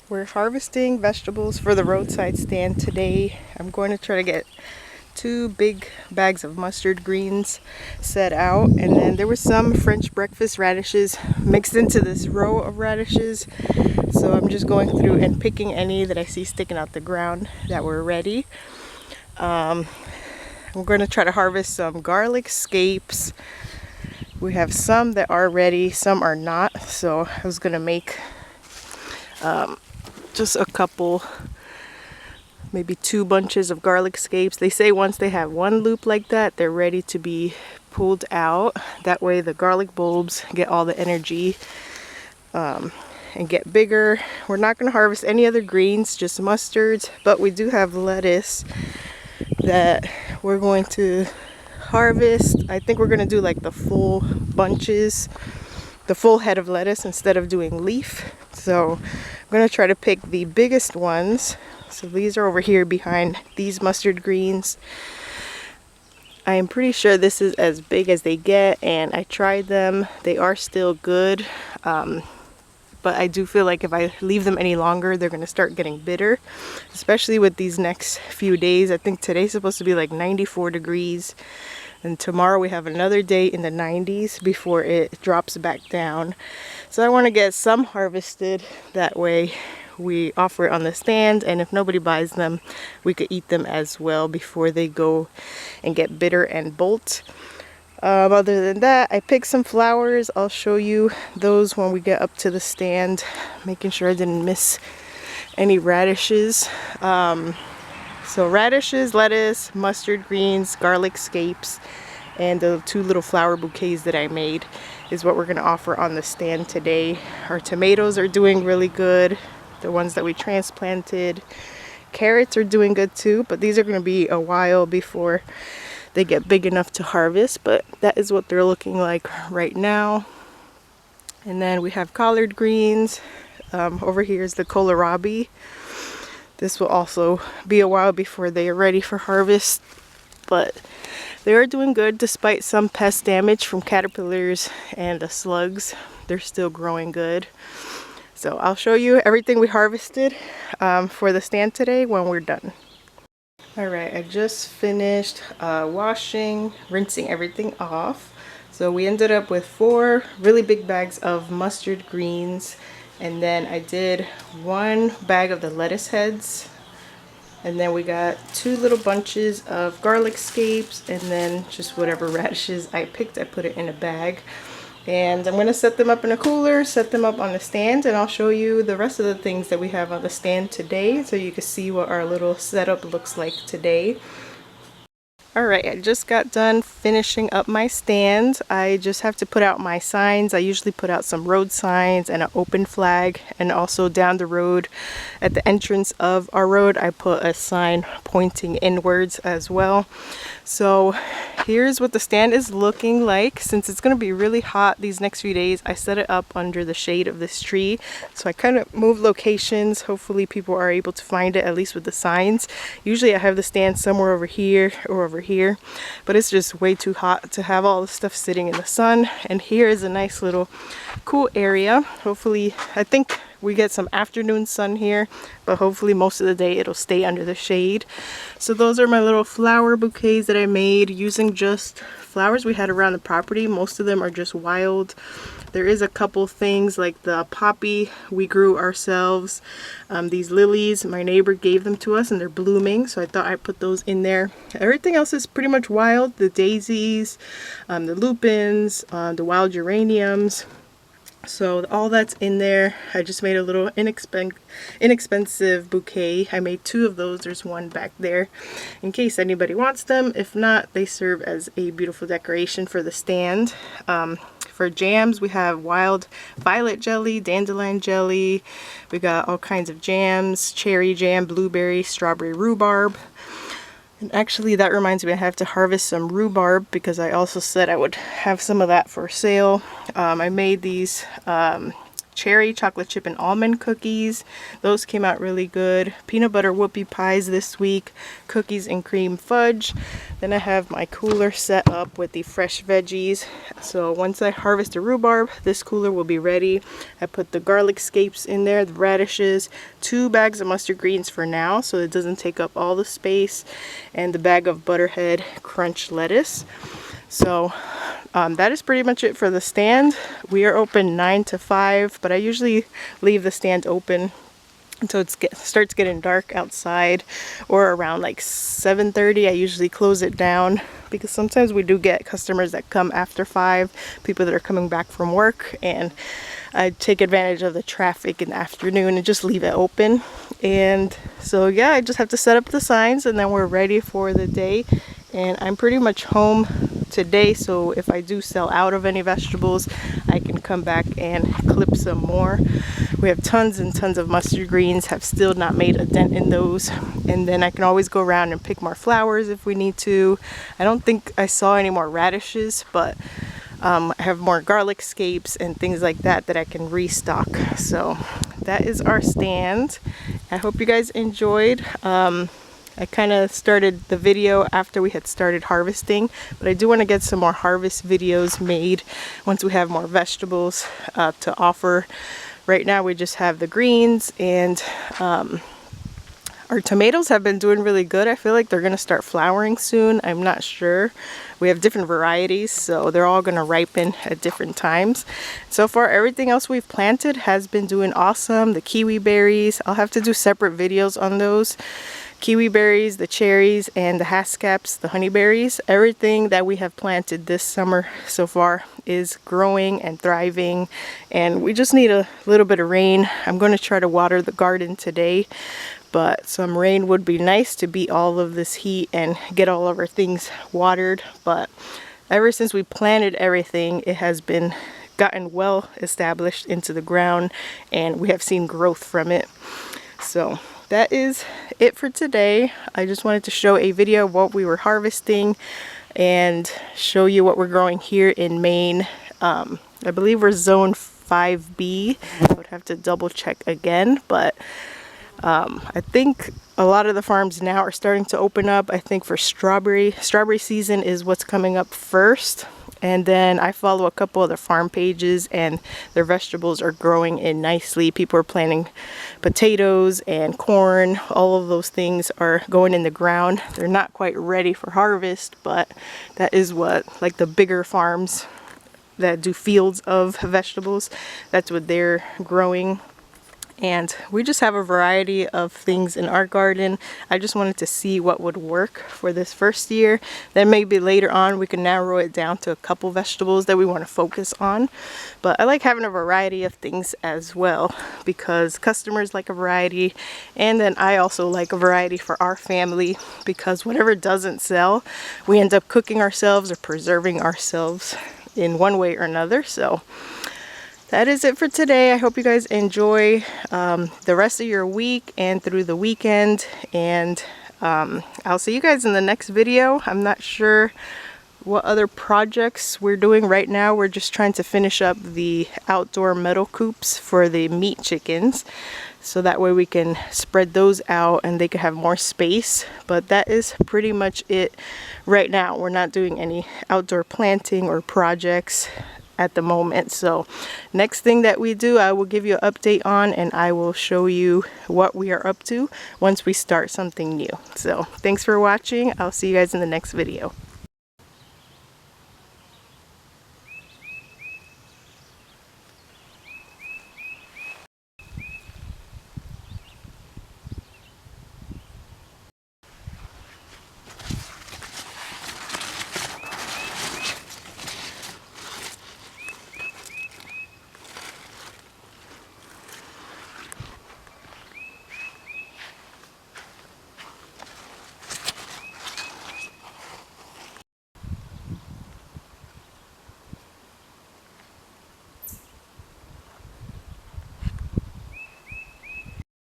We're harvesting vegetables for the roadside stand today. I'm going to try to get 2 big bags of mustard greens set out, and then there were some French breakfast radishes mixed into this row of radishes. So I'm just going through and picking any that I see sticking out the ground that were ready. I'm going to try to harvest some garlic scapes. We have some that are ready, some are not, so I was going to make just a couple, maybe 2 bunches of garlic scapes. They say once they have 1 loop like that, they're ready to be pulled out. That way the garlic bulbs get all the energy and get bigger. We're not going to harvest any other greens, just mustards, but we do have lettuce that we're going to harvest. I think we're going to do like the full bunches, the full head of lettuce instead of doing leaf. So I'm going to try to pick the biggest ones. So these are over here behind these mustard greens. I am pretty sure this is as big as they get, and I tried them. They are still good, but I do feel like if I leave them any longer, they're going to start getting bitter, especially with these next few days. I think today's supposed to be like 94 degrees. And tomorrow we have another day in the 90s before it drops back down. So I want to get some harvested. That way we offer it on the stand, and if nobody buys them, we could eat them as well before they go and get bitter and bolt. Other than that, I picked some flowers. I'll show you those when we get up to the stand, making sure I didn't miss any radishes. So radishes, lettuce, mustard greens, garlic scapes, and the 2 little flower bouquets that I made is what we're going to offer on the stand today. Our tomatoes are doing really good, the ones that we transplanted. Carrots are doing good too, but these are going to be a while before they get big enough to harvest, but that is what they're looking like right now. And then we have collard greens. Over here is the kohlrabi. This will also be a while before they are ready for harvest, but they are doing good despite some pest damage from caterpillars and the slugs. They're still growing good. So I'll show you everything we harvested for the stand today when we're done. Alright, I just finished washing, rinsing everything off. So we ended up with 4 really big bags of mustard greens. And then I did 1 bag of the lettuce heads, and then we got 2 little bunches of garlic scapes, and then just whatever radishes I picked, I put it in a bag. And I'm going to set them up in a cooler, set them up on the stand, and I'll show you the rest of the things that we have on the stand today so you can see what our little setup looks like today. Alright, I just got done finishing up my stand. I just have to put out my signs. I usually put out some road signs and an open flag, and also down the road at the entrance of our road I put a sign pointing inwards as well. So here's what the stand is looking like. Since it's going to be really hot these next few days, I set it up under the shade of this tree. So I kind of moved locations. Hopefully people are able to find it, at least with the signs. Usually I have the stand somewhere over here or over here, but it's just way too hot to have all the stuff sitting in the sun. And here is a nice little cool area. Hopefully, I think we get some afternoon sun here, but hopefully most of the day it'll stay under the shade. So those are my little flower bouquets that I made using just flowers we had around the property. Most of them are just wild. There is a couple things like the poppy we grew ourselves. These lilies, my neighbor gave them to us and they're blooming, so I thought I'd put those in there. Everything else is pretty much wild. The daisies, the lupins, the wild geraniums. So all that's in there. I just made a little inexpensive bouquet. I made 2 of those. There's 1 back there in case anybody wants them. If not, they serve as a beautiful decoration for the stand. For jams, we have wild violet jelly, dandelion jelly. We got all kinds of jams, cherry jam, blueberry, strawberry rhubarb. And actually, that reminds me, I have to harvest some rhubarb because I also said I would have some of that for sale. I made these cherry chocolate chip and almond cookies. Those came out really good. Peanut butter whoopie pies this week. Cookies and cream fudge. Then I have my cooler set up with the fresh veggies. So once I harvest the rhubarb, this cooler will be ready. I put the garlic scapes in there, the radishes, 2 bags of mustard greens for now so it doesn't take up all the space, and the bag of butterhead crunch lettuce. So that is pretty much it for the stand. We are open 9 to 5, but I usually leave the stand open until it starts getting dark outside, or around like 7:30 I usually close it down, because sometimes we do get customers that come after 5, people that are coming back from work, and I take advantage of the traffic in the afternoon and just leave it open. And so yeah, I just have to set up the signs and then we're ready for the day. And I'm pretty much home today, so if I do sell out of any vegetables, I can come back and clip some more. We have tons and tons of mustard greens, have still not made a dent in those. And then I can always go around and pick more flowers if we need to. I don't think I saw any more radishes, but I have more garlic scapes and things like that that I can restock. So that is our stand. I hope you guys enjoyed. I kind of started the video after we had started harvesting, but I do want to get some more harvest videos made once we have more vegetables to offer. Right now we just have the greens, and our tomatoes have been doing really good. I feel like they're going to start flowering soon. I'm not sure. We have different varieties, so they're all going to ripen at different times. So far, everything else we've planted has been doing awesome. The kiwi berries, I'll have to do separate videos on those. Kiwi berries, the cherries, and the haskaps, the honeyberries. Everything that we have planted this summer so far is growing and thriving, and we just need a little bit of rain. I'm going to try to water the garden today, but some rain would be nice to beat all of this heat and get all of our things watered. But ever since we planted everything, it has been gotten well established into the ground, and we have seen growth from it. So that is it for today. I just wanted to show a video of what we were harvesting and show you what we're growing here in Maine. I believe we're zone 5B. I would have to double check again, but I think a lot of the farms now are starting to open up. I think for strawberry season is what's coming up first. And then I follow a couple other farm pages, and their vegetables are growing in nicely. People are planting potatoes and corn. All of those things are going in the ground. They're not quite ready for harvest, but that is what, like the bigger farms that do fields of vegetables, that's what they're growing. And we just have a variety of things in our garden. I just wanted to see what would work for this first year. Then maybe later on we can narrow it down to a couple vegetables that we want to focus on. But I like having a variety of things as well, because customers like a variety, and then I also like a variety for our family, because whatever doesn't sell, we end up cooking ourselves or preserving ourselves in one way or another. So that is it for today. I hope you guys enjoy the rest of your week and through the weekend. And I'll see you guys in the next video. I'm not sure what other projects we're doing right now. We're just trying to finish up the outdoor metal coops for the meat chickens, so that way we can spread those out and they can have more space. But that is pretty much it right now. We're not doing any outdoor planting or projects at the moment. So next thing that we do, I will give you an update on, and I will show you what we are up to once we start something new. So thanks for watching. I'll see you guys in the next video.